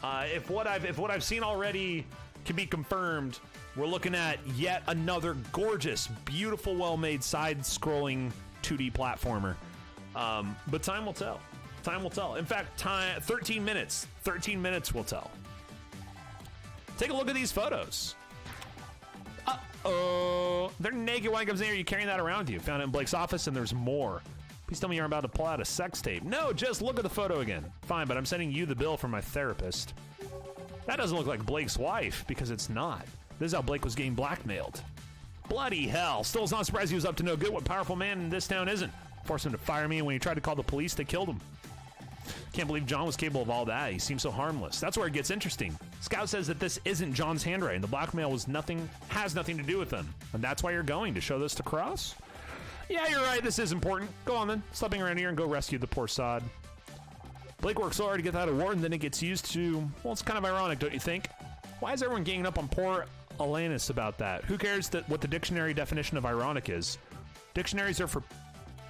If what I've seen already can be confirmed. We're looking at yet another gorgeous, beautiful, well-made side-scrolling 2D platformer. But time will tell. Time will tell. In fact, 13 minutes. 13 minutes will tell. Take a look at these photos. Uh-oh. They're naked when it comes in here. You carrying that around with you. Found it in Blake's office, and there's more. Please tell me you're about to pull out a sex tape. No, just look at the photo again. Fine, but I'm sending you the bill from my therapist. That doesn't look like Blake's wife, because it's not. This is how Blake was getting blackmailed. Bloody hell. Still is not surprised he was up to no good. What powerful man in this town isn't? Forced him to fire me, and when he tried to call the police, they killed him. Can't believe John was capable of all that. He seems so harmless. That's where it gets interesting. Scout says that this isn't John's handwriting. The blackmail has nothing to do with them. And that's why you're going to show this to Cross? Yeah, you're right. This is important. Go on then. Stepping around here and go rescue the poor sod. Blake works so hard to get that award, and then it gets used to... Well, it's kind of ironic, don't you think? Why is everyone ganging up on poor Alanis about that? Who cares what the dictionary definition of ironic is? Dictionaries are for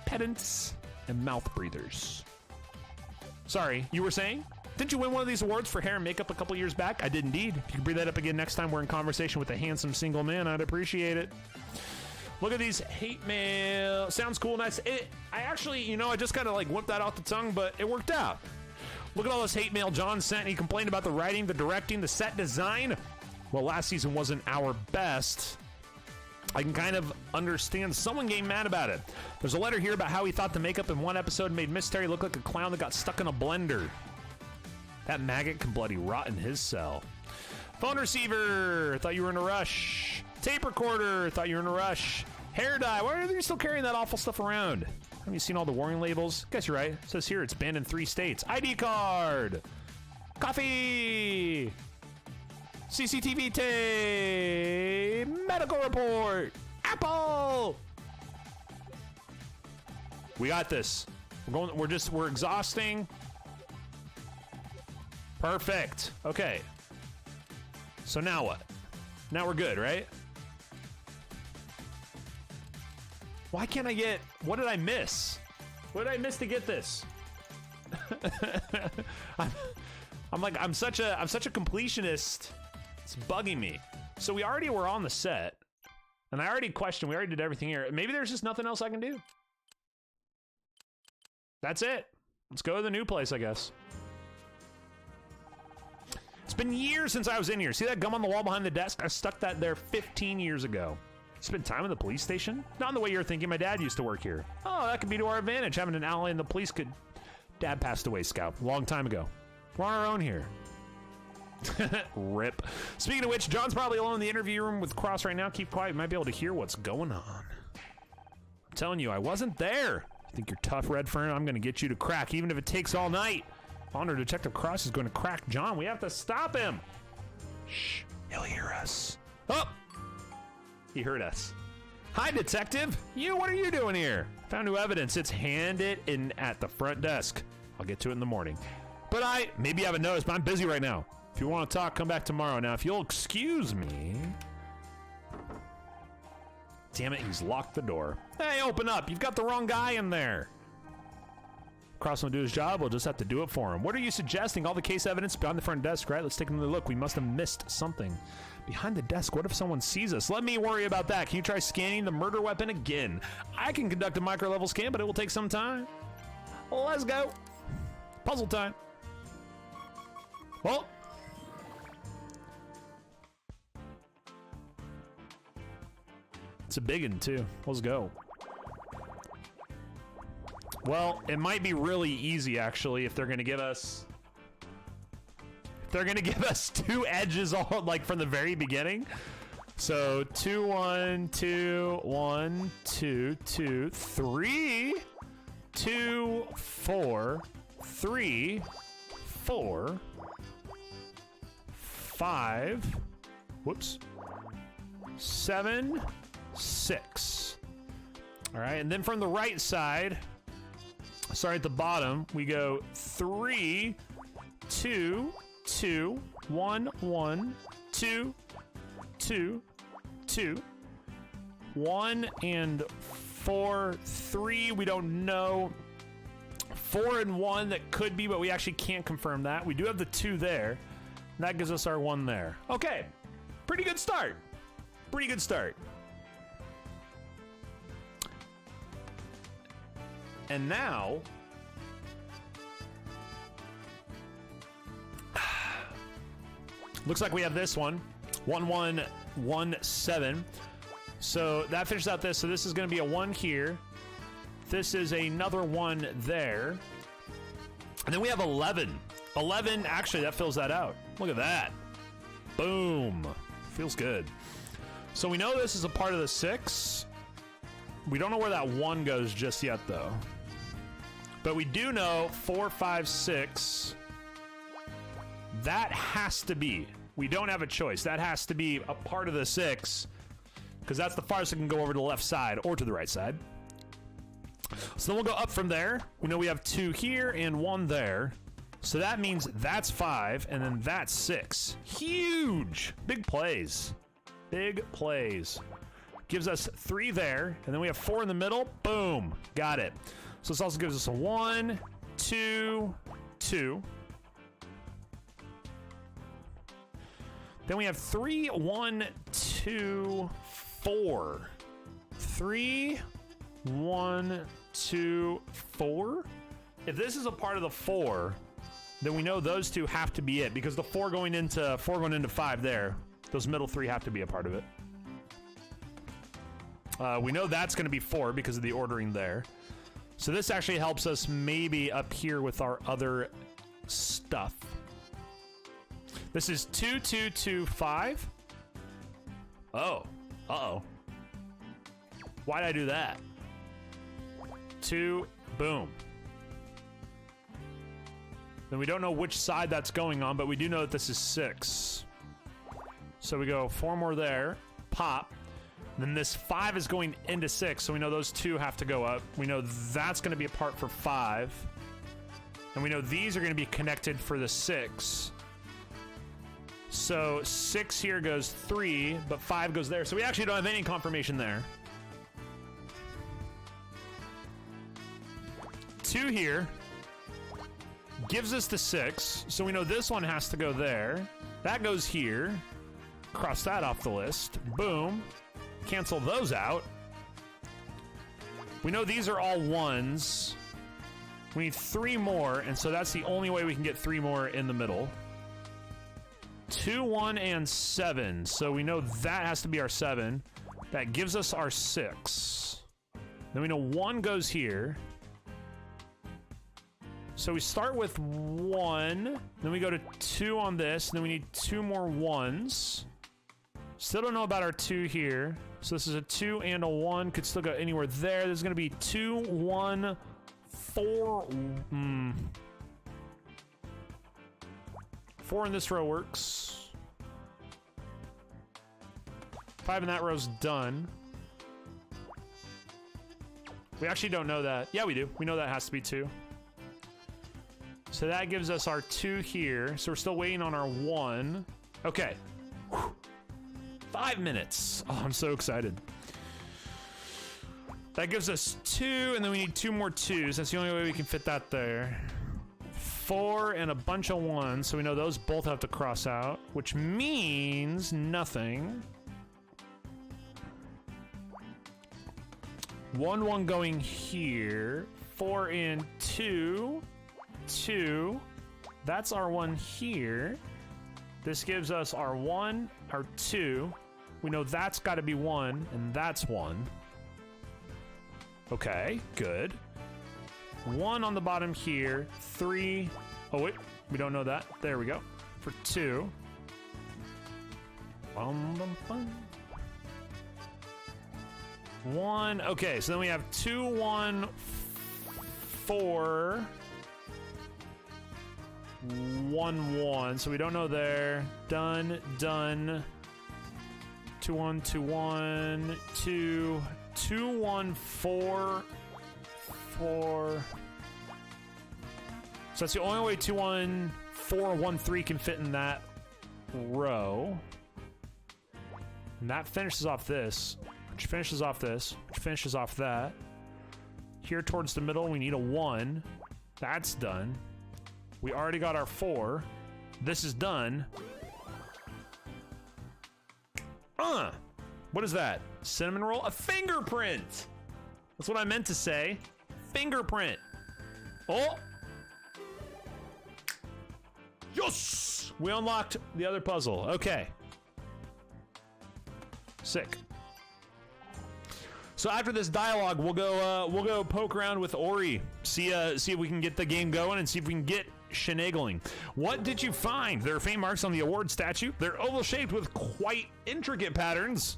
pedants and mouth breathers. Sorry, you were saying? Didn't you win one of these awards for hair and makeup a couple years back? I did indeed. If you could breathe that up again next time we're in conversation with a handsome single man, I'd appreciate it. Look at these hate mail. Sounds cool, nice. I actually, you know, I just kind of like whipped that off the tongue, but it worked out. Look at all this hate mail John sent. He complained about the writing, the directing, the set design. Well, last season wasn't our best. I can kind of understand someone getting mad about it. There's a letter here about how he thought the makeup in one episode made Miss Terri look like a clown that got stuck in a blender. That maggot can bloody rot in his cell. Phone receiver, thought you were in a rush. Tape recorder, thought you were in a rush. Hair dye, why are you still carrying that awful stuff around? Have you seen all the warning labels? Guess you're right. It says here it's banned in 3 states. ID card. Coffee. CCTV tape. Medical report. Apple. We got this. We're exhausting. Perfect. Okay. So now what? Now we're good, right? Why can't I get... What did I miss? What did I miss to get this? I'm such a completionist. It's bugging me. So we already were on the set. And I already questioned. We already did everything here. Maybe there's just nothing else I can do. That's it. Let's go to the new place, I guess. It's been years since I was in here. See that gum on the wall behind the desk? I stuck that there 15 years ago. Spend time in the police station? Not in the way you're thinking. My dad used to work here. Oh, that could be to our advantage. Having an ally in the police could... Dad passed away, Scout. A long time ago. We're on our own here. Rip. Speaking of which, John's probably alone in the interview room with Cross right now. Keep quiet. You might be able to hear what's going on. I'm telling you, I wasn't there. You think you're tough, Redfern? I'm going to get you to crack, even if it takes all night. Honor Detective Cross is going to crack John. We have to stop him. Shh. He'll hear us. Oh! He heard us. Hi, Detective. What are you doing here? Found new evidence. It's handed in at the front desk. I'll get to it in the morning. But maybe you haven't noticed, but I'm busy right now. If you want to talk, come back tomorrow. Now, if you'll excuse me... Damn it, he's locked the door. Hey, open up. You've got the wrong guy in there. Cross won't do his job. We'll just have to do it for him. What are you suggesting? All the case evidence behind the front desk, right? Let's take another look. We must have missed something. Behind the desk, what if someone sees us? Let me worry about that. Can you try scanning the murder weapon again? I can conduct a micro-level scan, but it will take some time. Let's go. Puzzle time. Well. It's a big one, too. Let's go. Well, it might be really easy, actually, if they're going to give us... They're going to give us 2 edges all, like, from the very beginning. So, 2, 1, 2, 1, 2, 2, 3, 2, 4, 3, 4, 5, whoops, 7, 6. All right, and then from the right side, sorry, at the bottom, we go 3, 2, 2, 1, 1, 2, 2, 2, 1 and 4, 3, we don't know. 4 and 1, that could be, but we actually can't confirm that. We do have the 2 there. That gives us our 1 there. Okay. Pretty good start. Pretty good start. And now, looks like we have this one, 1117. So that finishes out this. So this is going to be a 1 here. This is another 1 there. And then we have 11. 11, actually, that fills that out. Look at that. Boom. Feels good. So we know this is a part of the 6. We don't know where that 1 goes just yet, though. But we do know 4, 5, 6. That has to be. We don't have a choice. That has to be a part of the 6. Because that's the farthest it can go over to the left side or to the right side. So then we'll go up from there. We know we have 2 here and 1 there. So that means that's 5, and then that's 6. Huge! Big plays. Big plays. Gives us 3 there, and then we have 4 in the middle. Boom! Got it. So this also gives us a 1, 2, 2. Then we have 3, 1, 2, 4. 3, 1, 2, 4. If this is a part of the 4, then we know those 2 have to be it, because the 4 going into 5 there, those middle 3 have to be a part of it. We know that's going to be 4 because of the ordering there. So this actually helps us maybe up here with our other stuff. This is 2, 2, 2, 5. Oh. Uh-oh. Why did I do that? 2, boom. Then we don't know which side that's going on, but we do know that this is 6. So we go 4 more there, pop. Then this 5 is going into 6, so we know those 2 have to go up. We know that's going to be a part for 5. And we know these are going to be connected for the 6. So 6 here goes 3, but 5 goes there. So we actually don't have any confirmation there. 2 here gives us the 6, so we know this one has to go there. That goes here. Cross that off the list. Boom. Cancel those out. We know these are all 1s. We need 3 more, and so that's the only way we can get 3 more in the middle. 2, 1, and 7. So we know that has to be our 7. That gives us our 6. Then we know 1 goes here. So we start with 1, then we go to 2 on this, and then we need 2 more 1s. Still don't know about our 2 here. So this is a 2 and a 1. Could still go anywhere there. There's going to be 2, 1, 4. 4 in this row works. 5 in that row's done. We actually don't know that. Yeah, we do. We know that has to be 2. So that gives us our 2 here. So we're still waiting on our 1. Okay. Whew. 5 minutes. Oh, I'm so excited. That gives us 2, and then we need 2 more 2s. That's the only way we can fit that there. 4 and a bunch of 1s, so we know those both have to cross out, which means nothing. 1, 1 going here. 4 and 2. 2. That's our 1 here. This gives us our 1, our 2. We know that's got to be 1, and that's 1. Okay, good. 1 on the bottom here. 3. Oh, wait. We don't know that. There we go. For 2. Bum, bum, bum. 1. Okay, so then we have 2, 1, 4. 1, 1. So we don't know there. Done, done. 2, 1, 2, 1, 2, 2, 1, 4, 4. So that's the only way 2, 1, 4, 1, 3 can fit in that row. And that finishes off this, which finishes off this, which finishes off that. Here towards the middle, we need a 1. That's done. We already got our 4. This is done. Huh. What is that? Cinnamon roll? A fingerprint! That's what I meant to say. Fingerprint. Oh! Yes! We unlocked the other puzzle. Okay. Sick. So after this dialogue, we'll go poke around with Ori. See if we can get the game going and see if we can get shenagling. What did you find? There are faint marks on the award statue. They're oval shaped with quite intricate patterns.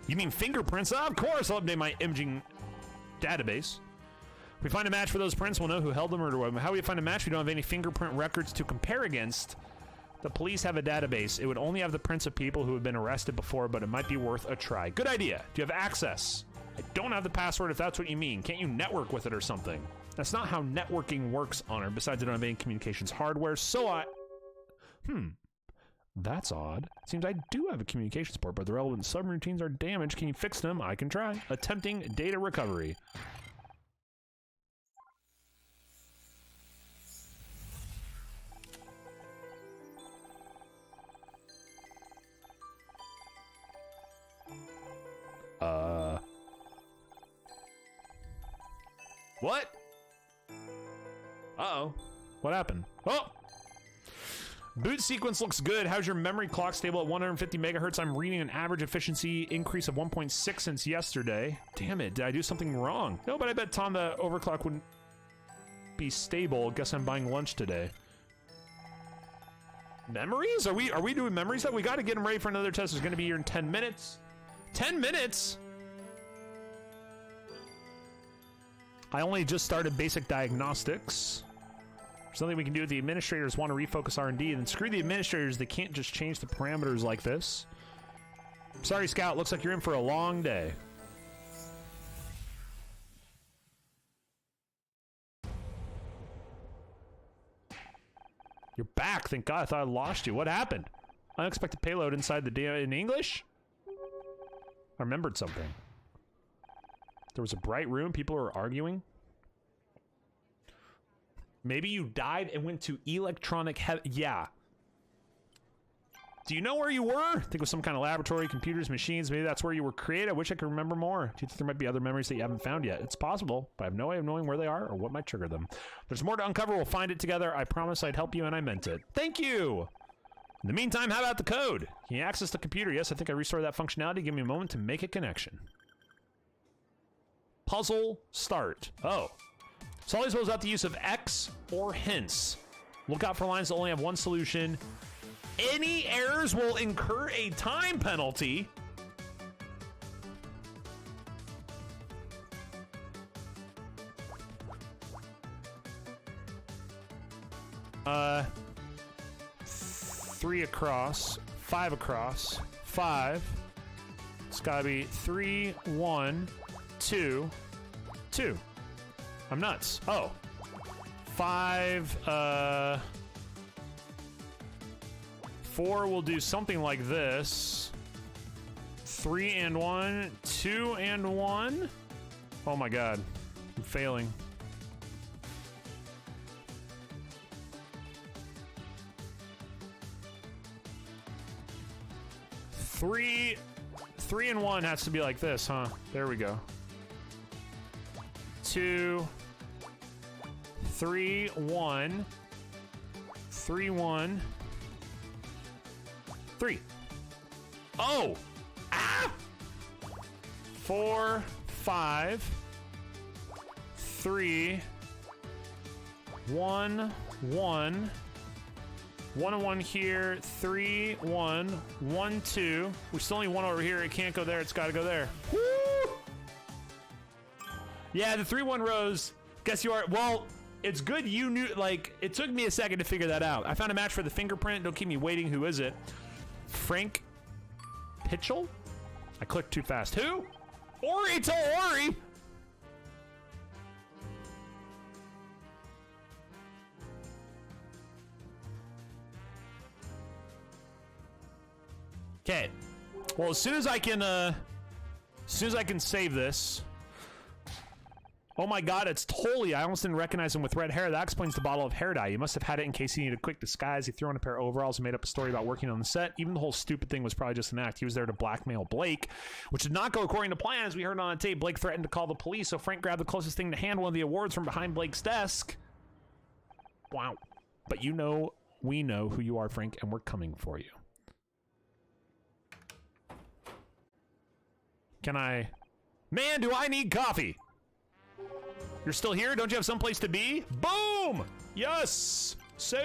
You mean fingerprints? Of course, I'll update my imaging database. If we find a match for those prints, we'll know who held them or how do we find a match? We don't have any fingerprint records to compare against. The police have a database. It would only have the prints of people who have been arrested before, but it might be worth a try. Good idea. Do you have access? I don't have the password if that's what you mean. Can't you network with it or something? That's not how networking works, Honor. Besides, I don't have any communications hardware, so that's odd. Seems I do have a communications port, but the relevant subroutines are damaged. Can you fix them? I can try. Attempting data recovery. What? Uh-oh. What happened? Oh! Boot sequence looks good. How's your memory clock? Stable at 150 megahertz. I'm reading an average efficiency increase of 1.6 since yesterday. Damn it, did I do something wrong? No, but I bet Tom the overclock wouldn't be stable. Guess I'm buying lunch today. Memories? Are we doing memories? We gotta get him ready for another test. It's gonna be here in 10 minutes. 10 minutes? I only just started basic diagnostics. Something we can do with the administrators want to refocus R&D, then screw the administrators. They can't just change the parameters like this. Sorry, Scout. Looks like you're in for a long day. You're back. Thank God. I thought I lost you. What happened? Unexpected payload inside the data in English? I remembered something. There was a bright room. People were arguing. Maybe you died and went to electronic yeah. Do you know where you were? I think it was some kind of laboratory, computers, machines. Maybe that's where you were created. I wish I could remember more. Do you think there might be other memories that you haven't found yet? It's possible, but I have no way of knowing where they are or what might trigger them. There's more to uncover. We'll find it together. I promise I'd help you, and I meant it. Thank you! In the meantime, how about the code? Can you access the computer? Yes, I think I restored that functionality. Give me a moment to make a connection. Puzzle start. Oh. So always rules out the use of X or hints. Look out for lines that only have one solution. Any errors will incur a time penalty. Three across, 5 across, 5. It's gotta be 3, 1, 2, 2. I'm nuts. Oh. 5, 4 will do something like this. 3 and 1, 2 and 1. Oh my God. I'm failing. Three and 1 has to be like this, huh? There we go. 2, 3, 1, 3, 1, 3. Oh! Ah! 4, 5, 3, 1, 1. 1 and 1 here, 3, 1, 1, 2. We still need 1 over here. It can't go there. It's got to go there. Woo! Yeah, the 3, 1 rows. Guess you are. Well, it's good you knew. Like, it took me a second to figure that out. I found a match for the fingerprint. Don't keep me waiting. Who is it? Frank Pitchell? I clicked too fast. Who? Ori to Ori. Okay. Well, as soon as I can save this, Oh my god, it's Tully. I almost didn't recognize him with red hair. That explains the bottle of hair dye. You must have had it in case he needed a quick disguise. He threw on a pair of overalls and made up a story about working on the set. Even the whole stupid thing was probably just an act. He was there to blackmail Blake, which did not go according to plan. As we heard on the tape, Blake threatened to call the police, so Frank grabbed the closest thing to hand, one of the awards from behind Blake's desk. Wow. But you know, we know who you are, Frank, and we're coming for you. Can I... Man, do I need coffee! You're still here? Don't you have someplace to be? Boom! Yes! Say